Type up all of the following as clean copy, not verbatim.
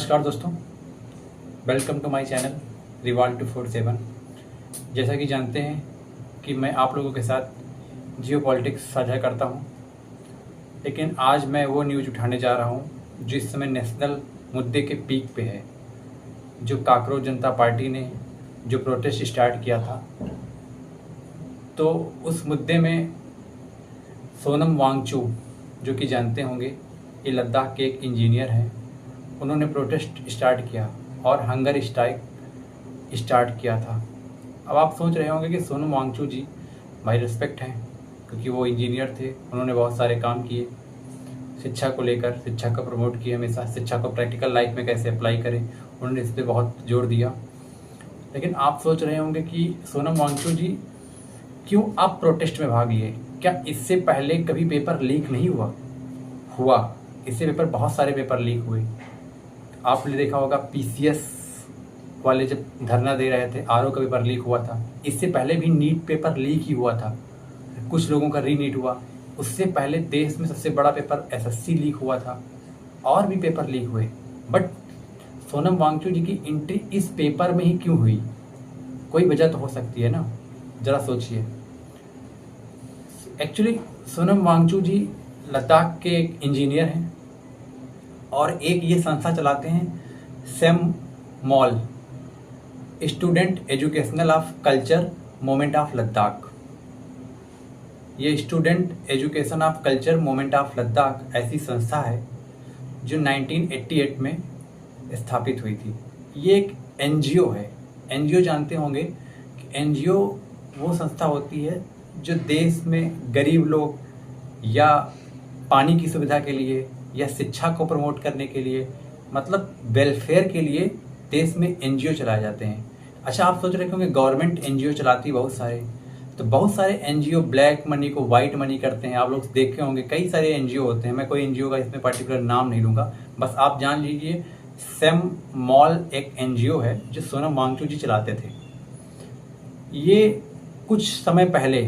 नमस्कार दोस्तों, welcome to my channel revolt 247। जैसा कि जानते हैं कि मैं आप लोगों के साथ जियो पॉलिटिक्स साझा करता हूं, लेकिन आज मैं वो न्यूज़ उठाने जा रहा हूं जो इस समय नेशनल मुद्दे के पीक पे है। जो काकरोच जनता पार्टी ने जो प्रोटेस्ट स्टार्ट किया था, तो उस मुद्दे में सोनम वांगचुक, जो कि जानते होंगे, ये लद्दाख के एक इंजीनियर हैं, उन्होंने प्रोटेस्ट स्टार्ट किया और हंगर स्ट्राइक स्टार्ट किया था। अब आप सोच रहे होंगे कि सोनम वांगचुक जी भाई रिस्पेक्ट हैं, क्योंकि वो इंजीनियर थे, उन्होंने बहुत सारे काम किए शिक्षा को लेकर, शिक्षा को प्रमोट किया, हमेशा शिक्षा को प्रैक्टिकल लाइफ में कैसे अप्लाई करें, उन्होंने इस पर बहुत जोर दिया। लेकिन आप सोच रहे होंगे कि सोनम वांगचुक जी क्यों आप प्रोटेस्ट में भाग लिए? क्या इससे पहले कभी पेपर लीक नहीं हुआ? इससे पेपर, बहुत सारे पेपर लीक हुए। आपने देखा होगा पीसीएस वाले जब धरना दे रहे थे, आरओ का पेपर लीक हुआ था। इससे पहले भी नीट पेपर लीक ही हुआ था, कुछ लोगों का रीनीट हुआ। उससे पहले देश में सबसे बड़ा पेपर एसएससी लीक हुआ था, और भी पेपर लीक हुए। बट सोनम वांगचुक जी की एंट्री इस पेपर में ही क्यों हुई? कोई वजह तो हो सकती है ना, जरा सोचिए। एक्चुअली सोनम वांगचुक जी लद्दाख के एक इंजीनियर हैं और एक ये संस्था चलाते हैं SECMOL, student educational of culture movement of Ladakh. ये student education of culture movement of Ladakh ऐसी संस्था है जो 1988 में स्थापित हुई थी। ये एक एनजीओ है। एनजीओ जानते होंगे कि एनजीओ वो संस्था होती है जो देश में गरीब लोग या पानी की सुविधा के लिए या शिक्षा को प्रमोट करने के लिए, मतलब वेलफेयर के लिए देश में एनजीओ चलाए जाते हैं। अच्छा, आप सोच रहे होंगे गवर्नमेंट एनजीओ चलाती बहुत सारे, तो बहुत सारे एनजीओ ब्लैक मनी को वाइट मनी करते हैं। आप लोग देखे होंगे कई सारे एनजीओ होते हैं, मैं कोई एनजीओ का इसमें पर्टिकुलर नाम नहीं लूँगा, बस आप जान लीजिए सेम मॉल एक एनजीओ है जो सोनम वांगचुक जी चलाते थे। ये कुछ समय पहले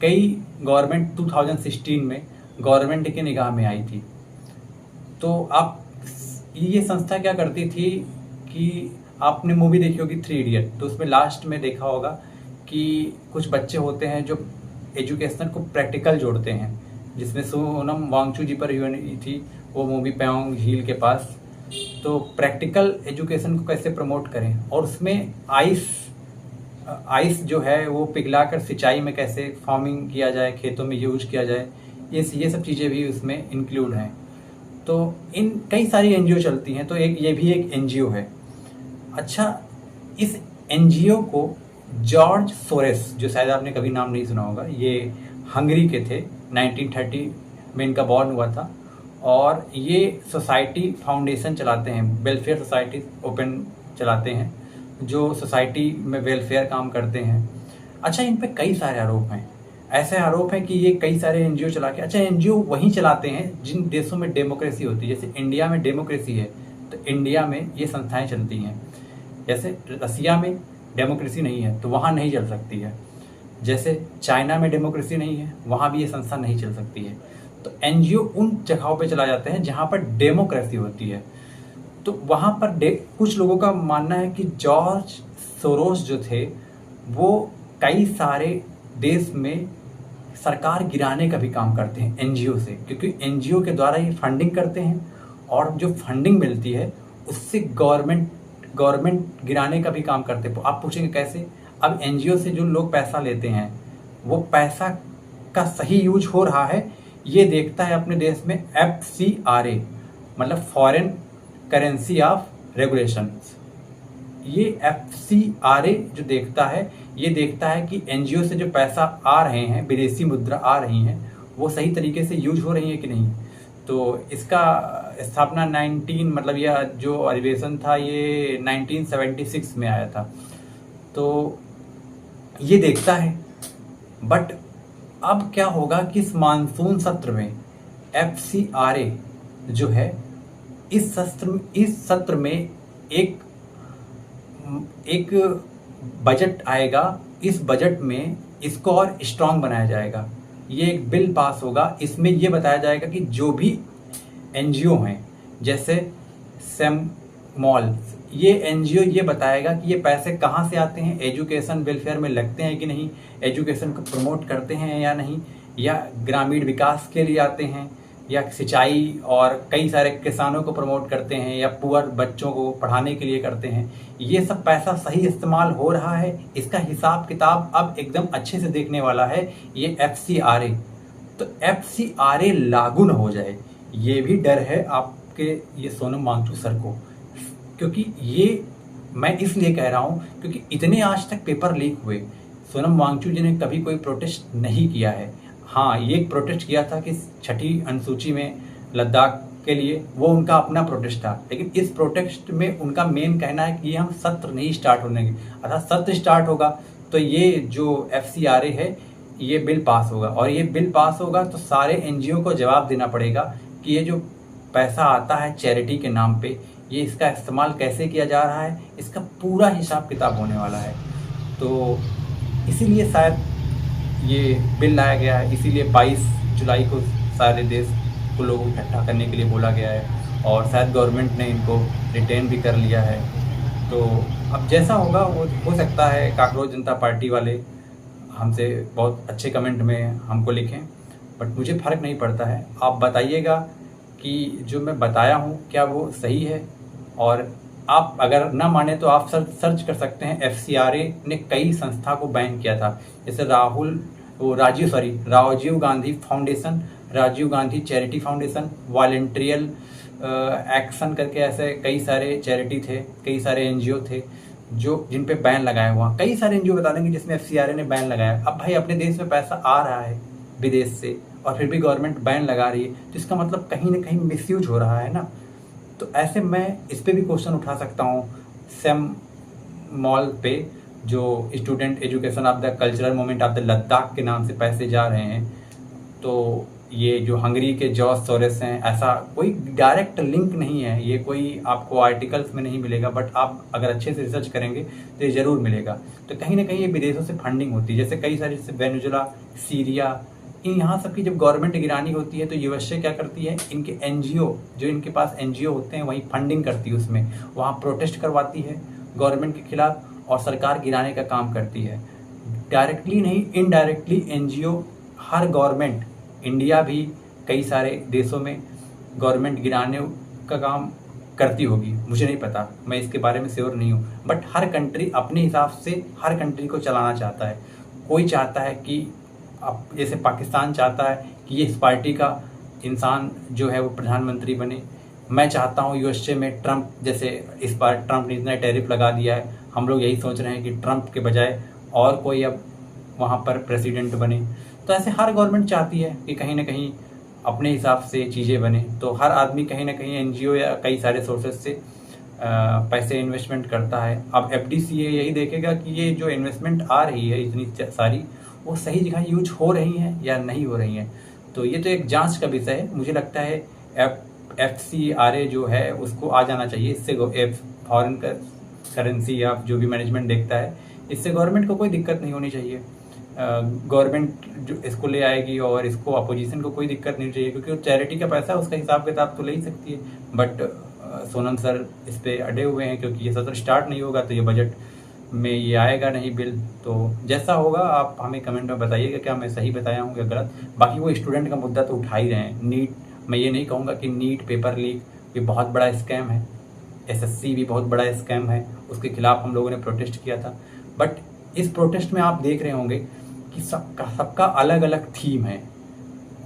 कई गवर्नमेंट 2016 में गवर्नमेंट के निगाह में आई थी। तो आप, ये संस्था क्या करती थी कि आपने मूवी देखी होगी 3 इडियट, तो उसमें लास्ट में देखा होगा कि कुछ बच्चे होते हैं जो एजुकेशन को प्रैक्टिकल जोड़ते हैं, जिसमें सोनम वांगचुक जी पर हुई थी वो मूवी पैंगोंग झील के पास। तो प्रैक्टिकल एजुकेशन को कैसे प्रमोट करें, और उसमें आइस जो है वो पिघलाकर सिंचाई में कैसे फार्मिंग किया जाए, खेतों में यूज किया जाए, ये सब चीज़ें भी उसमें इंक्लूड हैं। तो इन कई सारी एनजीओ चलती हैं, तो ये भी एक एनजीओ है। अच्छा, इस एनजीओ को जॉर्ज सोरेस, जो शायद आपने कभी नाम नहीं सुना होगा, ये हंगरी के थे, 1930 में इनका बॉर्न हुआ था, और ये सोसाइटी फाउंडेशन चलाते हैं, वेलफेयर सोसाइटी ओपन चलाते हैं, जो सोसाइटी में वेलफेयर काम करते हैं। अच्छा, इन पे कई सारे आरोप हैं। ऐसे आरोप हैं कि ये कई सारे एनजीओ चला के, अच्छा एनजीओ वहीं चलाते हैं जिन देशों में डेमोक्रेसी होती है। जैसे इंडिया में डेमोक्रेसी है, तो इंडिया में ये संस्थाएं चलती हैं। जैसे रसिया में डेमोक्रेसी नहीं है, तो वहाँ नहीं चल सकती है। जैसे चाइना में डेमोक्रेसी नहीं है, वहाँ भी ये संस्था नहीं चल सकती है। तो एनजीओ उन जगहों पे चला जाते हैं जहाँ पर डेमोक्रेसी होती है। तो वहाँ पर कुछ लोगों का मानना है कि जॉर्ज सोरोस जो थे वो कई सारे देश में सरकार गिराने का भी काम करते हैं एनजीओ से, क्योंकि एनजीओ के द्वारा ये फंडिंग करते हैं, और जो फंडिंग मिलती है उससे गवर्नमेंट गिराने का भी काम करते हैं। आप पूछेंगे कैसे? अब एनजीओ से जो लोग पैसा लेते हैं, वो पैसा का सही यूज हो रहा है, ये देखता है अपने देश में FCRA, मतलब फॉरेन करेंसी ऑफ रेगुलेशंस। ये FCRA जो देखता है, ये देखता है कि एनजीओ से जो पैसा आ रहे हैं, विदेशी मुद्रा आ रही हैं, वो सही तरीके से यूज हो रही है कि नहीं। तो इसका स्थापना 19, मतलब यह जो अधिवेशन था ये 1976 में आया था, तो ये देखता है। बट अब क्या होगा कि इस मानसून सत्र में FCRA जो है, इस सत्र में एक बजट आएगा। इस बजट में इसको और स्ट्रांग बनाया जाएगा। ये एक बिल पास होगा, इसमें ये बताया जाएगा कि जो भी एनजीओ हैं, जैसे सेम मॉल्स, ये एनजीओ ये बताएगा कि ये पैसे कहाँ से आते हैं, एजुकेशन वेलफेयर में लगते हैं कि नहीं, एजुकेशन को प्रमोट करते हैं या नहीं, या ग्रामीण विकास के लिए आते हैं, या सिंचाई और कई सारे किसानों को प्रमोट करते हैं, या पुअर बच्चों को पढ़ाने के लिए करते हैं। ये सब पैसा सही इस्तेमाल हो रहा है, इसका हिसाब किताब अब एकदम अच्छे से देखने वाला है ये FCRA। तो FCRA लागू न हो जाए, ये भी डर है आपके ये सोनम वांगचुक सर को। क्योंकि ये मैं इसलिए कह रहा हूँ क्योंकि इतने आज तक पेपर लीक हुए, सोनम वांगचुक जी ने कभी कोई प्रोटेस्ट नहीं किया है। हाँ, ये एक प्रोटेस्ट किया था कि 6ठी अनुसूची में लद्दाख के लिए, वो उनका अपना प्रोटेस्ट था। लेकिन इस प्रोटेस्ट में उनका मेन कहना है कि हम सत्र नहीं स्टार्ट होने देंगे, अर्थात सत्र स्टार्ट होगा तो ये जो FCRA है ये बिल पास होगा, और ये बिल पास होगा तो सारे NGO को जवाब देना पड़ेगा कि ये जो पैसा आता है चैरिटी के नाम पे, ये इसका इस्तेमाल कैसे किया जा रहा है, इसका पूरा हिसाब किताब होने वाला है। तो इसीलिए शायद ये बिल लाया गया है, इसीलिए 22 जुलाई को सारे देश को लोगों को इकट्ठा करने के लिए बोला गया है, और शायद गवर्नमेंट ने इनको रिटेन भी कर लिया है। तो अब जैसा होगा वो हो सकता है काकरोच जनता पार्टी वाले हमसे बहुत अच्छे कमेंट में हमको लिखें, बट मुझे फ़र्क नहीं पड़ता है। आप बताइएगा कि जो मैं बताया हूँ क्या वो सही है, और आप अगर ना माने तो आप सर्च कर सकते हैं। FCRA ने कई संस्था को बैन किया था, जैसे Rajiv Gandhi foundation, Rajiv Gandhi charity foundation, voluntary action करके ऐसे कई सारे चैरिटी थे, कई सारे NGO थे जो जिन पे बैन लगाया हुआ। कई सारे NGO बता देंगे जिसमें FCRA ने बैन लगाया। अब भाई अपने देश में पैसा आ रहा है विदेश से और फिर भी गवर्नमेंट बैन लगा रही है, तो इसका मतलब कहीं ना कहीं मिसयूज हो रहा है ना। तो ऐसे मैं इस पे भी क्वेश्चन उठा सकता हूँ। सेम मॉल पे जो student education of the cultural movement of the Ladakh के नाम से पैसे जा रहे हैं, तो ये जो हंगरी के जॉर्ज सोरेस हैं, ऐसा कोई डायरेक्ट लिंक नहीं है, ये कोई आपको आर्टिकल्स में नहीं मिलेगा, बट आप अगर अच्छे से रिसर्च करेंगे तो ये ज़रूर मिलेगा। तो कहीं ना कहीं ये विदेशों से फंडिंग होती है, जैसे कई सारी, जैसे वेनेजुला, सीरिया, इन यहाँ सब की जब गवर्नमेंट गिरानी होती है तो USA क्या करती है, इनके NGO, जो इनके पास NGO होते हैं वहीं फंडिंग करती है, उसमें वहाँ प्रोटेस्ट करवाती है गवर्नमेंट के खिलाफ और सरकार गिराने का काम करती है। डायरेक्टली नहीं, इनडायरेक्टली NGO हर गवर्नमेंट, इंडिया भी कई सारे देशों में गवर्नमेंट गिराने का काम करती होगी, मुझे नहीं पता, मैं इसके बारे में श्योर नहीं हूँ, बट हर कंट्री अपने हिसाब से हर कंट्री को चलाना चाहता है। कोई चाहता है कि अब जैसे पाकिस्तान चाहता है कि ये इस पार्टी का इंसान जो है वो प्रधानमंत्री बने। मैं चाहता हूँ USA में ट्रंप, जैसे इस बार ट्रंप ने इतना टैरिफ लगा दिया है, हम लोग यही सोच रहे हैं कि ट्रंप के बजाय और कोई अब वहाँ पर प्रेसिडेंट बने। तो ऐसे हर गवर्नमेंट चाहती है कि कहीं ना कहीं अपने हिसाब से चीज़ें बने, तो हर आदमी कहीं ना कहीं NGO या कई सारे सोर्सेज से पैसे इन्वेस्टमेंट करता है। अब FDCA यही देखेगा कि ये जो इन्वेस्टमेंट आ रही है इतनी सारी, वो सही जगह यूज हो रही हैं या नहीं हो रही हैं। तो ये तो एक जांच का विषय है। मुझे लगता है FCRA जो है उसको आ जाना चाहिए, इससे फॉरेन करेंसी या जो भी मैनेजमेंट देखता है, इससे गवर्नमेंट को कोई दिक्कत नहीं होनी चाहिए। गवर्नमेंट जो इसको ले आएगी और इसको अपोजिशन को कोई दिक्कत नहीं चाहिए, क्योंकि वो चैरिटी का पैसा, उसका हिसाब किताब तो ले ही सकती है। बट सोनम सर इस पर अड़े हुए हैं, क्योंकि ये सत्र स्टार्ट नहीं होगा तो ये बजट में ये आएगा नहीं बिल। तो जैसा होगा आप हमें कमेंट में बताइएगा, क्या मैं सही बताया हूँ या गलत। बाकी वो स्टूडेंट का मुद्दा तो उठा ही रहे हैं। नीट, मैं ये नहीं कहूँगा कि नीट पेपर लीक ये बहुत बड़ा स्कैम है, SSC भी बहुत बड़ा स्कैम है, उसके खिलाफ हम लोगों ने प्रोटेस्ट किया था। बट इस प्रोटेस्ट में आप देख रहे होंगे कि सबका अलग अलग थीम है।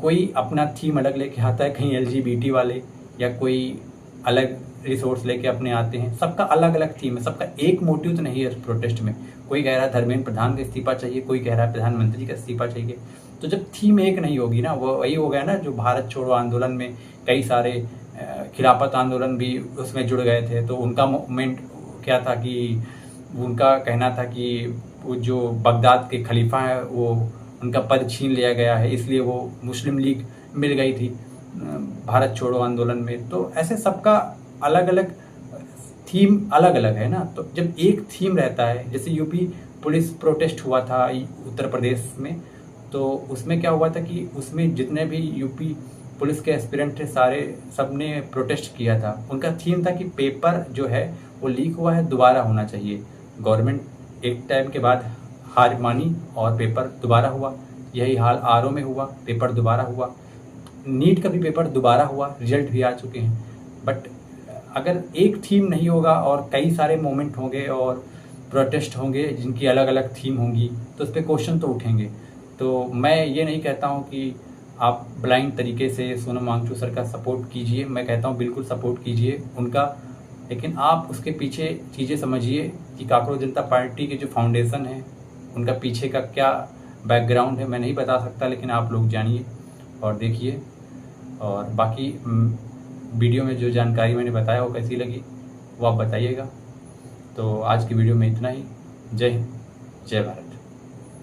कोई अपना थीम अलग लेके आता है, कहीं LGBT वाले या कोई अलग रिसोर्स लेके अपने आते हैं। सबका अलग अलग थीम है, सबका एक मोटिव तो नहीं है इस प्रोटेस्ट में। कोई कह रहा है धर्मेंद्र प्रधान का इस्तीफा चाहिए, कोई कह रहा है प्रधानमंत्री का इस्तीफा चाहिए। तो जब थीम एक नहीं होगी ना, वो वही हो गया ना जो भारत छोड़ो आंदोलन में कई सारे खिलाफत आंदोलन भी उसमें जुड़ गए थे। तो उनका मूवमेंट क्या था कि उनका कहना था कि वो जो बगदाद के खलीफा हैं वो उनका पद छीन लिया गया है, इसलिए वो मुस्लिम लीग मिल गई थी भारत छोड़ो आंदोलन में। तो ऐसे सबका अलग अलग थीम अलग अलग है ना। तो जब एक थीम रहता है, जैसे यूपी पुलिस प्रोटेस्ट हुआ था उत्तर प्रदेश में, तो उसमें क्या हुआ था कि उसमें जितने भी यूपी पुलिस के एस्पिरेंट थे सारे, सब ने प्रोटेस्ट किया था। उनका थीम था कि पेपर जो है वो लीक हुआ है, दोबारा होना चाहिए। गवर्नमेंट एक टाइम के बाद हार मानी और पेपर दोबारा हुआ। यही हाल आरओ में हुआ, पेपर दोबारा हुआ। नीट का भी पेपर दोबारा हुआ, रिजल्ट भी आ चुके हैं। बट अगर एक थीम नहीं होगा और कई सारे मोमेंट होंगे और प्रोटेस्ट होंगे जिनकी अलग अलग थीम होंगी, तो उस पर क्वेश्चन तो उठेंगे। तो मैं ये नहीं कहता हूँ कि आप ब्लाइंड तरीके से सोनम वांगचुक सर का सपोर्ट कीजिए, मैं कहता हूँ बिल्कुल सपोर्ट कीजिए उनका, लेकिन आप उसके पीछे चीज़ें समझिए कि काकरोच जनता पार्टी के जो फाउंडेशन है उनका पीछे का क्या बैकग्राउंड है, मैं नहीं बता सकता, लेकिन आप लोग जानिए और देखिए। और बाकी वीडियो में जो जानकारी मैंने बताया वो कैसी लगी वो आप बताइएगा। तो आज की वीडियो में इतना ही। जय हिंद, जय भारत।